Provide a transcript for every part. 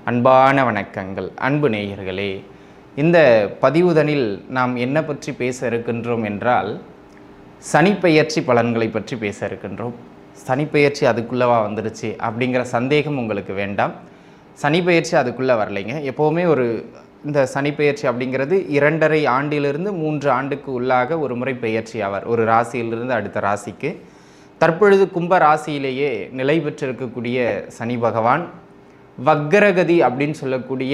அன்பான வணக்கங்கள். அன்பு நேயர்களே, இந்த பதிவுதனில் நாம் என்ன பற்றி பேச இருக்கின்றோம் என்றால், சனிப்பெயர்ச்சி பலன்களை பற்றி பேச இருக்கின்றோம். சனிப்பெயர்ச்சி அதுக்குள்ளவா வந்துருச்சு அப்படிங்கிற சந்தேகம் உங்களுக்கு வேண்டாம். சனிப்பெயர்ச்சி அதுக்குள்ளே வரலைங்க. எப்போவுமே இந்த சனிப்பெயர்ச்சி அப்படிங்கிறது 2.5 ஆண்டிலிருந்து 3 ஆண்டுக்கு உள்ளாக ஒரு முறை பெயர்ச்சி ஆவார், ஒரு ராசியிலிருந்து அடுத்த ராசிக்கு. தற்பொழுது கும்ப ராசியிலேயே நிலை பெற்றிருக்கக்கூடிய சனி பகவான் வக்ரகதி அப்படின்னு சொல்லக்கூடிய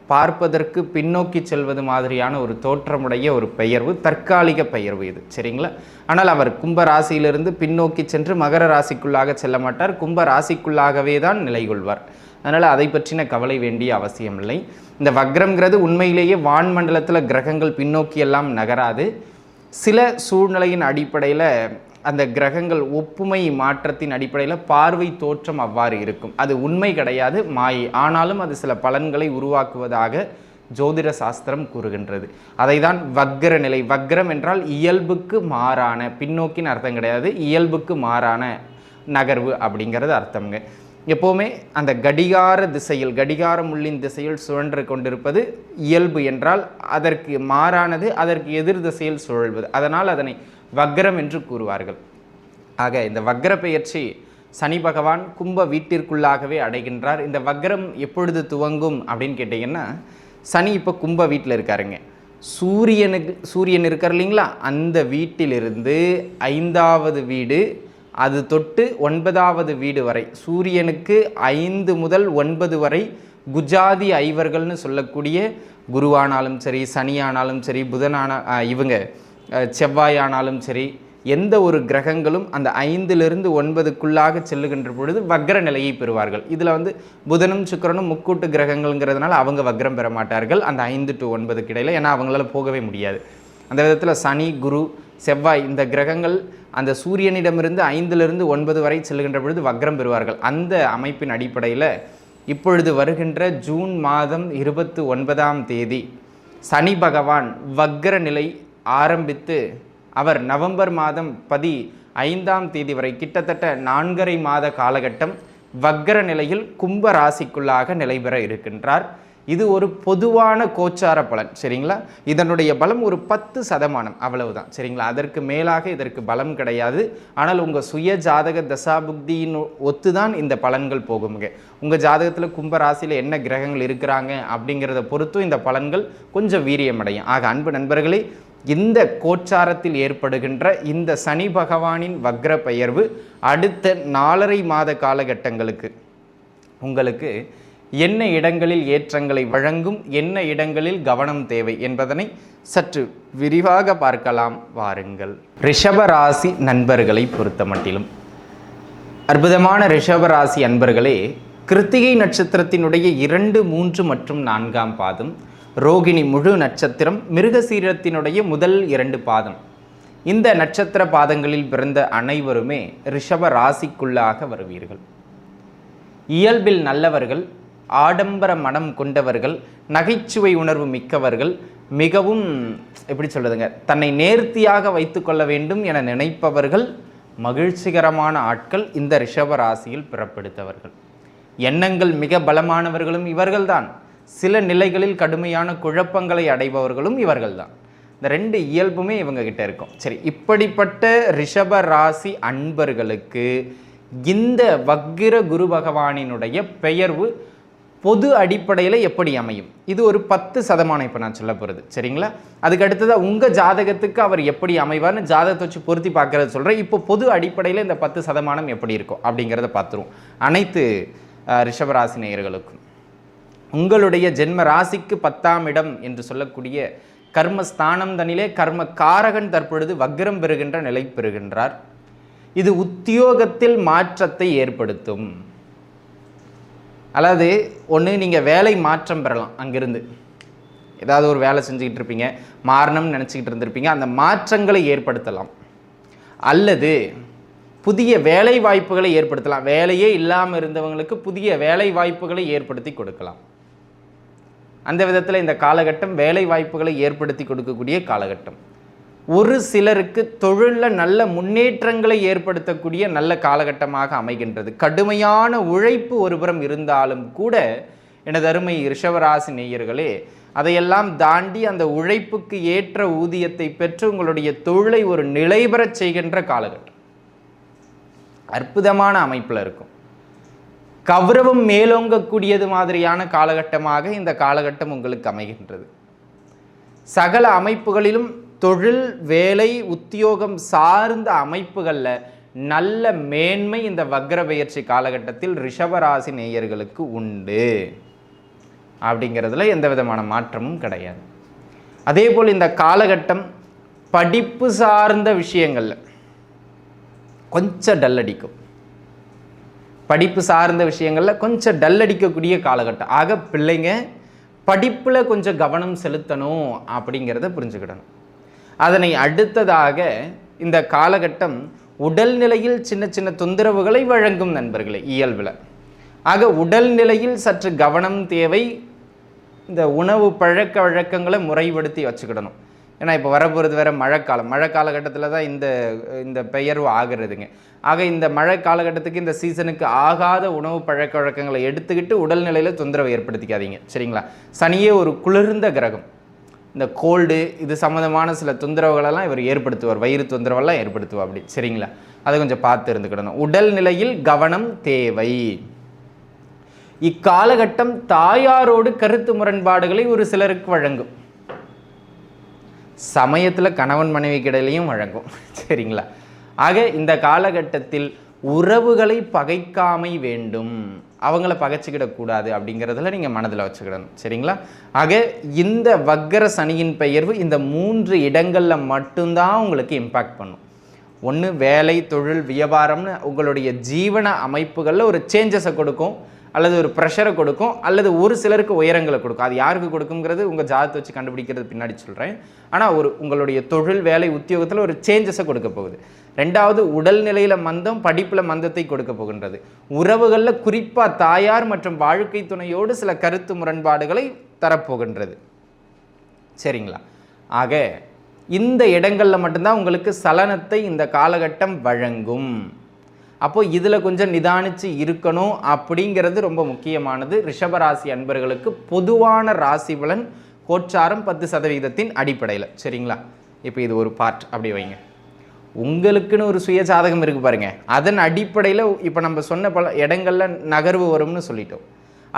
பார்ப்பதற்கு பின்னோக்கி செல்வது மாதிரியான ஒரு தோற்றமுடைய ஒரு பெயர்வு, தற்காலிக பெயர்வு இது, சரிங்களா? ஆனால் அவர் கும்ப ராசியிலிருந்து பின்னோக்கி சென்று மகர ராசிக்குள்ளாக செல்ல மாட்டார், கும்ப ராசிக்குள்ளாகவே தான் நிலை கொள்வார். அதனால் அதை பற்றின கவலை வேண்டிய அவசியம் இல்லை. இந்த வக்ரம்ங்கிறது உண்மையிலேயே வான்மண்டலத்தில் கிரகங்கள் பின்னோக்கி எல்லாம் நகராது. சில சூழ்நிலையின் அடிப்படையில் அந்த கிரகங்கள் ஒப்புமை மாற்றத்தின் அடிப்படையில் பார்வை தோற்றம் அவ்வாறு இருக்கும். அது உண்மை கிடையாது, மாயை. ஆனாலும் அது சில பலன்களை உருவாக்குவதாக ஜோதிட சாஸ்திரம் கூறுகின்றது. அதை தான் வக்ர நிலை. வக்ரம் என்றால் இயல்புக்கு மாறான, பின்னோக்கின் அர்த்தம் கிடையாது, இயல்புக்கு மாறான நகர்வு அப்படிங்கிறது அர்த்தம்ங்க. எப்போவுமே அந்த கடிகார திசையில், கடிகார முள்ளின் திசையில் சுழன்று கொண்டிருப்பது இயல்பு என்றால், அதற்கு மாறானது அதற்கு எதிர் திசையில் சுழல்வது. அதனால் அதனை வக்ரம் என்று கூறுவார்கள். ஆக இந்த வக்ர பெயர்ச்சி சனி பகவான் கும்ப வீட்டிற்குள்ளாகவே அடைகின்றார். இந்த வக்ரம் எப்பொழுது துவங்கும் அப்படின்னு கேட்டிங்கன்னா, சனி இப்போ கும்ப வீட்டில் இருக்காருங்க. சூரியன் இருக்கார் இல்லைங்களா, அந்த வீட்டிலிருந்து 5வது வீடு அது தொட்டு 9வது வீடு வரை, சூரியனுக்கு 5 முதல் 9 வரை குஜாதி ஐவர்கள்னு சொல்லக்கூடிய குருவானாலும் சரி, சனியானாலும் சரி, இவங்க செவ்வாயானாலும் சரி, எந்த ஒரு கிரகங்களும் அந்த 5லிருந்து 9க்குள்ளாக செல்லுகின்ற பொழுது வக்ர நிலையை பெறுவார்கள். இதில் புதனும் சுக்கிரனும் முக்கூட்டு கிரகங்கள்ங்கிறதுனால அவங்க வக்ரம் பெற மாட்டார்கள் அந்த 5 to 9க்கு இடையில், ஏன்னா அவங்களால போகவே முடியாது. அந்த விதத்தில் சனி, குரு, செவ்வாய் இந்த கிரகங்கள் அந்த சூரியனிடமிருந்து 5லிருந்து 9 வரை செல்லுகின்ற பொழுது வக்ரம் பெறுவார்கள். அந்த அமைப்பின் அடிப்படையில் இப்பொழுது வருகின்ற ஜூன் மாதம் 29ஆம் தேதி சனி பகவான் வக்ர நிலை ஆரம்பித்து அவர் நவம்பர் மாதம் 15ஆம் தேதி வரை கிட்டத்தட்ட 4.5 மாத காலகட்டம் வக்ர நிலையில் கும்ப ராசிக்குள்ளாக நிலை பெற இருக்கின்றார். இது ஒரு பொதுவான கோச்சார பலன், சரிங்களா? இதனுடைய பலம் ஒரு 10% அவ்வளவுதான், சரிங்களா? அதற்கு மேலாக இதற்கு பலம் கிடையாது. ஆனால் உங்கள் சுய ஜாதக தசாபுக்தியின் ஒத்துதான் இந்த பலன்கள் போகுங்க. உங்கள் ஜாதகத்தில் கும்ப ராசியில் என்ன கிரகங்கள் இருக்கிறாங்க அப்படிங்கிறத பொறுத்தும் இந்த பலன்கள் கொஞ்சம் வீரியமடையும். ஆக அன்பு நண்பர்களே, இந்த கோச்சாரத்தில் ஏற்படுகின்ற இந்த சனி பகவானின் வக்ர பெயர்வு அடுத்த 4.5 மாத காலகட்டங்களுக்கு உங்களுக்கு என்ன இடங்களில் ஏற்றங்களை வழங்கும், என்ன இடங்களில் கவனம் தேவை என்பதனை சற்று விரிவாக பார்க்கலாம் வாருங்கள். ரிஷபராசி நண்பர்களை பொறுத்த மட்டிலும் அற்புதமான ரிஷபராசி அன்பர்களே, கிருத்திகை நட்சத்திரத்தினுடைய 2, 3 மற்றும் 4ஆம் பாதம், ரோகிணி முழு நட்சத்திரம், மிருகசீரத்தினுடைய முதல் 2 பாதம், இந்த நட்சத்திர பாதங்களில் பிறந்த அனைவருமே ரிஷப ராசிக்குள்ளாக வருவீர்கள். இயல்பில் நல்லவர்கள், ஆடம்பர மனம் கொண்டவர்கள், நகைச்சுவை உணர்வு மிக்கவர்கள், மிகவும் எப்படி சொல்லுதுங்க, தன்னை நேர்த்தியாக வைத்து கொள்ள வேண்டும் என நினைப்பவர்கள், மகிழ்ச்சிகரமான ஆட்கள் இந்த ரிஷப ராசியில் பிறப்பெடுத்தவர்கள். எண்ணங்கள் மிக பலமானவர்களும் இவர்கள்தான். சில நிலைகளில் கடுமையான குழப்பங்களை அடைபவர்களும் இவர்கள்தான். இந்த 2 இயல்புமே இவங்க கிட்ட இருக்கும். சரி, இப்படிப்பட்ட ரிஷப ராசி அன்பர்களுக்கு இந்த வக்ர குரு பகவானினுடைய பெயர்வு பொது அடிப்படையில் எப்படி அமையும்? இது ஒரு 10% இப்போ நான் சொல்ல போகிறது, சரிங்களா? அதுக்கு அடுத்ததாக உங்கள் ஜாதகத்துக்கு அவர் எப்படி அமைவார்னு ஜாதகத்தை வச்சு பொருத்தி பார்க்கறது சொல்கிறேன். இப்போ பொது அடிப்படையில் இந்த 10% எப்படி இருக்கும் அப்படிங்கிறத பார்த்துருவோம். அனைத்து ரிஷபராசி நேயர்களுக்கும் உங்களுடைய ஜென்ம ராசிக்கு 10ஆம் இடம் என்று சொல்லக்கூடிய கர்மஸ்தானம் தனிலே கர்ம காரகன் தற்பொழுது வக்ரம் பெறுகின்ற நிலை பெறுகின்றார். இது உத்தியோகத்தில் மாற்றத்தை ஏற்படுத்தும். அதாவது ஒன்று, நீங்கள் வேலை மாற்றம் பெறலாம். அங்கிருந்து ஏதாவது ஒரு வேலை செஞ்சுக்கிட்டு இருப்பீங்க, மாறணும்னு நினச்சிக்கிட்டு இருந்திருப்பீங்க, அந்த மாற்றங்களை ஏற்படுத்தலாம். அல்லது புதிய வேலை வாய்ப்புகளை ஏற்படுத்தலாம். வேலையே இல்லாமல் இருந்தவங்களுக்கு புதிய வேலை வாய்ப்புகளை ஏற்படுத்தி கொடுக்கலாம். அந்த விதத்தில் இந்த காலகட்டம் வேலை வாய்ப்புகளை ஏற்படுத்தி கொடுக்கக்கூடிய காலகட்டம். ஒரு சிலருக்கு தொழிலில் நல்ல முன்னேற்றங்களை ஏற்படுத்தக்கூடிய நல்ல காலகட்டமாக அமைகின்றது. கடுமையான உழைப்பு ஒருபுறம் இருந்தாலும் கூட எனது அருமை ரிஷபராசி நேயர்களே, அதையெல்லாம் தாண்டி அந்த உழைப்புக்கு ஏற்ற ஊதியத்தை பெற்று உங்களுடைய தொழிலை ஒரு நிலைபெறச் செய்கின்ற காலகட்டம். அற்புதமான அமைப்பில் இருக்கும். கௌரவம் மேலோங்கக்கூடியது மாதிரியான காலகட்டமாக இந்த காலகட்டம் உங்களுக்கு அமைகின்றது. சகல அமைப்புகளிலும் தொழில், வேலை, உத்தியோகம் சார்ந்த அமைப்புகளில் நல்ல மேன்மை இந்த வக்ர பெயர்ச்சி காலகட்டத்தில் ரிஷபராசி நேயர்களுக்கு உண்டு. அப்படிங்கிறதுல எந்த விதமான மாற்றமும் கிடையாது. அதே போல் இந்த காலகட்டம் படிப்பு சார்ந்த விஷயங்கள்ல கொஞ்சம் டல் அடிக்கும். படிப்பு சார்ந்த விஷயங்களில் கொஞ்சம் டல் அடிக்கக்கூடிய காலகட்டம். ஆக பிள்ளைங்க படிப்பில் கொஞ்சம் கவனம் செலுத்தணும் அப்படிங்கிறத புரிஞ்சுக்கிடணும். அதனை அடுத்ததாக இந்த காலகட்டம் உடல்நிலையில் சின்ன சின்ன தொந்தரவுகளை வழங்கும் நண்பர்களே, இயல்பில். ஆக உடல்நிலையில் சற்று கவனம் தேவை. இந்த உணவு பழக்க வழக்கங்களை முறைப்படுத்தி வச்சுக்கிடணும். ஏன்னா இப்போ வரப்போகிறது வேறு மழை காலகட்டத்தில் தான் இந்த பெயர்வு ஆகிறதுங்க. ஆக இந்த மழை காலகட்டத்துக்கு, இந்த சீசனுக்கு ஆகாத உணவு பழக்க வழக்கங்களை எடுத்துக்கிட்டு உடல்நிலையில் தொந்தரவை ஏற்படுத்திக்காதீங்க, சரிங்களா? சனியே ஒரு குளிர்ந்த கிரகம். இந்த கோல்டு இது சம்மந்தமான சில தொந்தரவுகளெல்லாம் இவர் ஏற்படுத்துவார், வயிறு தொந்தரவெல்லாம் ஏற்படுத்துவார், அப்படி சரிங்களா? அதை கொஞ்சம் பார்த்து இருந்துக்கிடணும். உடல்நிலையில் கவனம் தேவை. இக்காலகட்டம் தாயாரோடு கருத்து முரண்பாடுகளை ஒரு சிலருக்கு வழங்கும். சமயத்தில் கணவன் மனைவிக்கு இடையிலையும் வழங்கும், சரிங்களா? ஆக இந்த காலகட்டத்தில் உறவுகளை பகைக்காமை வேண்டும், அவங்கள பகைச்சிக்கிடக்கூடாது அப்படிங்கிறதுல நீங்கள் மனதில் வச்சுக்கிடணும், சரிங்களா? ஆக இந்த வக்கர சனியின் பெயர்வு இந்த 3 இடங்களில் மட்டும்தான் உங்களுக்கு இம்பேக்ட் பண்ணும். ஒன்று வேலை, தொழில், வியாபாரம்னு உங்களுடைய ஜீவன அமைப்புகளில் ஒரு சேஞ்சஸை கொடுக்கும், அல்லது ஒரு ப்ரெஷரை கொடுக்கும், அல்லது ஒரு சிலருக்கு உயரங்களை கொடுக்கும். அது யாருக்கு கொடுக்குங்கிறது உங்கள் ஜாதகத்தை வச்சு கண்டுபிடிக்கிறது பின்னாடி சொல்கிறேன். ஆனால் உங்களுடைய தொழில், வேலை, உத்தியோகத்தில் ஒரு சேஞ்சஸை கொடுக்க போகுது. 2வது உடல்நிலையில் மந்தம், படிப்பில் மந்தத்தை கொடுக்க போகின்றது. உறவுகளில் குறிப்பாக தாயார் மற்றும் வாழ்க்கை துணையோடு சில கருத்து முரண்பாடுகளை தரப்போகின்றது, சரிங்களா? ஆக இந்த இடங்களில் மட்டும்தான் உங்களுக்கு சலனத்தை இந்த காலகட்டம் வழங்கும். அப்போது இதில் கொஞ்சம் நிதானித்து இருக்கணும் அப்படிங்கிறது ரொம்ப முக்கியமானது. ரிஷபராசி அன்பர்களுக்கு பொதுவான ராசி பலன் கோச்சாரம் 10% அடிப்படையில், சரிங்களா? இப்போ இது ஒரு பார்ட் அப்படி வைங்க. உங்களுக்குன்னு ஒரு சுய ஜாதகம் இருக்குது பாருங்கள், அதன் அடிப்படையில் இப்போ நம்ம சொன்ன பல இடங்களில் நகர்வு வரும்னு சொல்லிட்டோம்.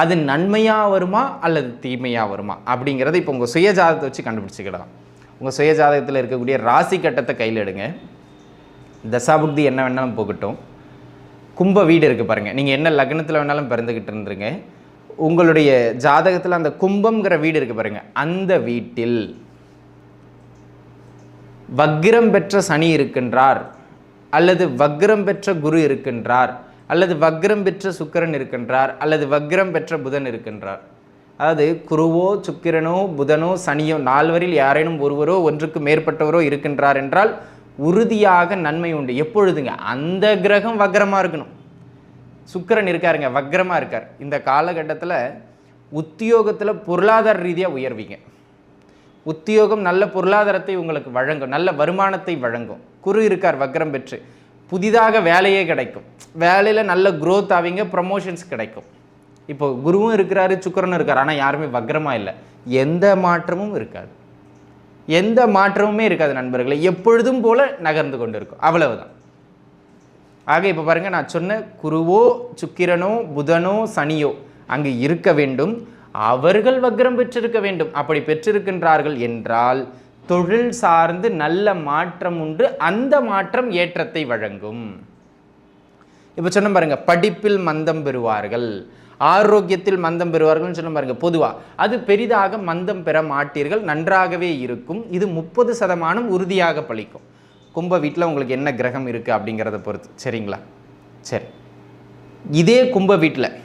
அது நன்மையாக வருமா அல்லது தீமையாக வருமா அப்படிங்கிறத இப்போ உங்கள் சுய ஜாதகத்தை வச்சு கண்டுபிடிச்சிக்கிடலாம். உங்கள் சுய ஜாதகத்தில் இருக்கக்கூடிய ராசி கட்டத்தை கையில் எடுங்க. தசாபுக்தி என்ன வேணாலும் போகட்டும். கும்ப வீடு இருக்குது பாருங்கள், நீங்கள் என்ன லக்னத்தில் வேணாலும் பிறந்துக்கிட்டு இருந்துருங்க. உங்களுடைய ஜாதகத்தில் அந்த கும்பம்ங்கிற வீடு இருக்குது பாருங்கள், அந்த வீட்டில் வக்ரம் பெற்ற சனி இருக்கின்றார், அல்லது வக்ரம் பெற்ற குரு இருக்கின்றார், அல்லது வக்ரம் பெற்ற சுக்கிரன் இருக்கின்றார், அல்லது வக்ரம் பெற்ற புதன் இருக்கின்றார். அதாவது குருவோ சுக்கிரனோ புதனோ சனியோ 4 வரில் யாரேனும் ஒருவரோ ஒன்றுக்கு மேற்பட்டவரோ இருக்கின்றார் என்றால் உறுதியாக நன்மை உண்டு. எப்பொழுதுங்க அந்த கிரகம் வக்ரமாக இருக்கணும். சுக்கிரன் இருக்காருங்க, வக்ரமாக இருக்கார். இந்த காலகட்டத்தில் உத்தியோகத்தில் பொருளாதார ரீதியாக உயர்வீங்க. உத்தியோகம் நல்ல பொருளாதாரத்தை உங்களுக்கு வழங்கும், நல்ல வருமானத்தை வழங்கும். குரு இருக்கார் வக்ரம் பெற்று, புதிதாக வேலையே கிடைக்கும், வேலையில் நல்ல க்ரோத் ஆவீங்க, ப்ரமோஷன்ஸ் கிடைக்கும். இப்போ குருவும் இருக்கிறாரு, சுக்கிரனும் இருக்கார், ஆனால் யாருமே வக்ரமாக இல்லை. எந்த மாற்றமும் இருக்காது, எந்த மாற்றமுமே இருக்காது நண்பர்களே. எப்பொழுதும் போல நகர்ந்து கொண்டு இருக்கும், அவ்வளவுதான். ஆக இப்போ பாருங்க, நான் சொன்ன குருவோ சுக்கிரனோ புதனோ சனியோ அங்கு இருக்க வேண்டும், அவர்கள் வக்ரம் பெற்றிருக்க வேண்டும். அப்படி பெற்றிருக்கின்றார்கள் என்றால் தொழில் சார்ந்து நல்ல மாற்றம் உண்டு, அந்த மாற்றம் ஏற்றத்தை வழங்கும். இப்போ சொன்ன பாருங்க, படிப்பில் மந்தம் பெறுவார்கள், ஆரோக்கியத்தில் மந்தம் பெறுவார்கள் சொன்ன பாருங்க. பொதுவாக அது பெரிதாக மந்தம் பெற மாட்டீர்கள், நன்றாகவே இருக்கும். இது 30% உறுதியாக பலிக்கும். கும்ப வீட்டில் உங்களுக்கு என்ன கிரகம் இருக்குது அப்படிங்கிறத பொறுத்து, சரிங்களா? சரி, இதே கும்ப வீட்டில்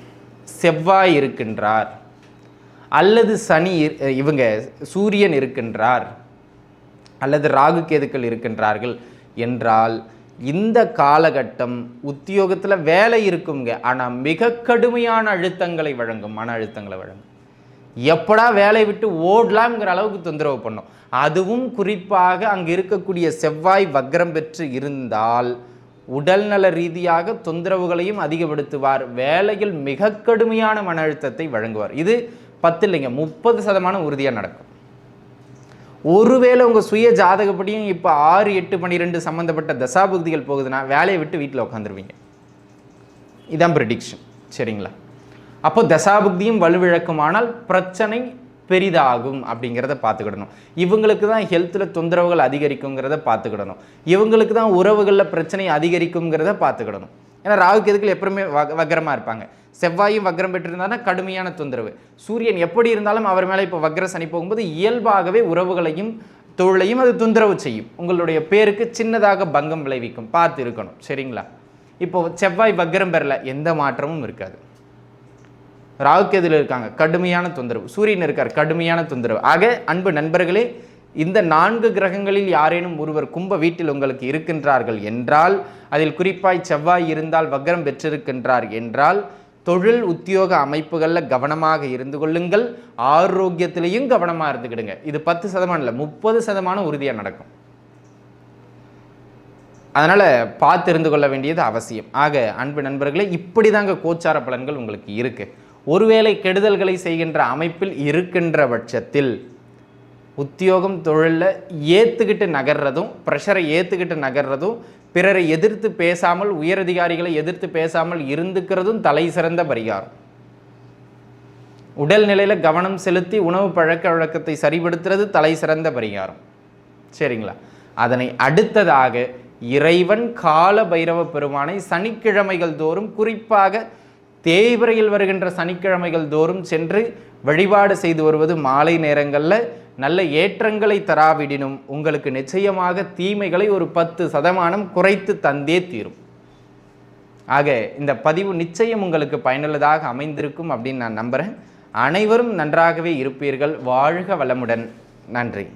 செவ்வாய் இருக்கின்றார், அல்லது சனி, இவங்க சூரியன் இருக்கின்றார், அல்லது ராகு கேதுக்கள் இருக்கின்றார்கள் என்றால் இந்த காலகட்டம் உத்தியோகத்தில் வேலை இருக்குங்க, ஆனால் மிக கடுமையான அழுத்தங்களை வழங்கும், மன அழுத்தங்களை வழங்கும். எப்படா வேலை விட்டு ஓடலாம்ங்கிற அளவுக்கு தொந்தரவு பண்ணும். அதுவும் குறிப்பாக அங்கே இருக்கக்கூடிய செவ்வாய் வக்ரம் பெற்று இருந்தால் உடல்நல ரீதியாக தொந்தரவுகளையும் அதிகப்படுத்துவார், வேலையில் மிக கடுமையான மன அழுத்தத்தை வழங்குவார். இது 10 இல்லைங்க, 30% உறுதியாக நடக்கும். ஒருவேளை உங்கள் சுய ஜாதகப்படியும் இப்போ 6, 8, 12 சம்மந்தப்பட்ட தசாபுக்திகள் போகுதுன்னா வேலையை விட்டு வீட்டில் உட்காந்துருவீங்க. இதான் ப்ரெடிக்ஷன். சரிங்களா? அப்போ தசாபுக்தியும் வலுவிழக்குமானால் பிரச்சனை பெரிதாகும் அப்படிங்கிறத பார்த்துக்கிடணும். இவங்களுக்கு தான் ஹெல்த்தில் தொந்தரவுகள் அதிகரிக்குங்கிறத பார்த்துக்கிடணும். இவங்களுக்கு தான் உறவுகளில் பிரச்சனை அதிகரிக்குங்கிறத பார்த்துக்கிடணும். ஏன்னா ராகு கேதுக்கள் எப்பவுமே வக்ரமாக இருப்பாங்க. செவ்வாயும் வக்ரம் பெற்றிருந்தாங்கன்னா கடுமையான தொந்தரவு. சூரியன் எப்படி இருந்தாலும் அவர் மேலே இப்போ வக்ர சனி போகும்போது இயல்பாகவே உறவுகளையும் தொழிலையும் அது தொந்தரவு செய்யும். உங்களுடைய பேருக்கு சின்னதாக பங்கம் விளைவிக்கும். பார்த்து இருக்கணும். சரிங்களா? இப்போ செவ்வாய் வக்ரம் பெறல, எந்த மாற்றமும் இருக்காது. ராகுகேதுல இருக்காங்க, கடுமையான தொந்தரவு. சூரியன் இருக்கார், கடுமையான தொந்தரவு. ஆக அன்பு நண்பர்களே, இந்த 4 கிரகங்களில் யாரேனும் ஒருவர் கும்ப வீட்டில் உங்களுக்கு இருக்கின்றார்கள் என்றால், அதில் குறிப்பாய் செவ்வாய் இருந்தால் வக்ரம் பெற்றிருக்கின்றார் என்றால், தொழில் உத்தியோக அமைப்புகளில் கவனமாக இருந்து கொள்ளுங்கள். ஆரோக்கியத்திலையும் கவனமாக இருந்துக்கிடுங்க. இது 10% இல்லை, 30% உறுதியாக நடக்கும். அதனால் பார்த்து இருந்து கொள்ள வேண்டியது அவசியம். ஆக அன்பு நண்பர்களே, இப்படி தாங்க கோச்சார பலன்கள் உங்களுக்கு இருக்குது. ஒருவேளை கெடுதல்களை செய்கின்ற அமைப்பில் இருக்கின்ற பட்சத்தில் உத்தியோகம் தொழிலில் ஏற்றுக்கிட்டு நகர்றதும், ப்ரெஷரை ஏற்றுக்கிட்டு நகர்றதும், பிறரை எதிர்த்து பேசாமல், உயரதிகாரிகளை எதிர்த்து பேசாமல் இருந்துக்கிறதும் தலை சிறந்த பரிகாரம். உடல்நிலையில் கவனம் செலுத்தி உணவு பழக்க வழக்கத்தை சரிபடுத்துறது தலை சிறந்த பரிகாரம். சரிங்களா? அதனை அடுத்ததாக இறைவன் கால பைரவ பெருமானை சனிக்கிழமைகள் தோறும், குறிப்பாக தேய்பிறையில் வருகின்ற சனிக்கிழமைகள் தோறும் சென்று வழிபாடு செய்து வருவது மாலை நேரங்களில் நல்ல ஏற்றங்களை தராவிடினும் உங்களுக்கு நிச்சயமாக தீமைகளை ஒரு 10% குறைத்து தந்தே தீரும். ஆக இந்த பதிவு நிச்சயம் உங்களுக்கு பயனுள்ளதாக அமைந்திருக்கும் அப்படின்னு நான் நம்புகிறேன். அனைவரும் நன்றாகவே இருப்பீர்கள். வாழ்க வளமுடன். நன்றி.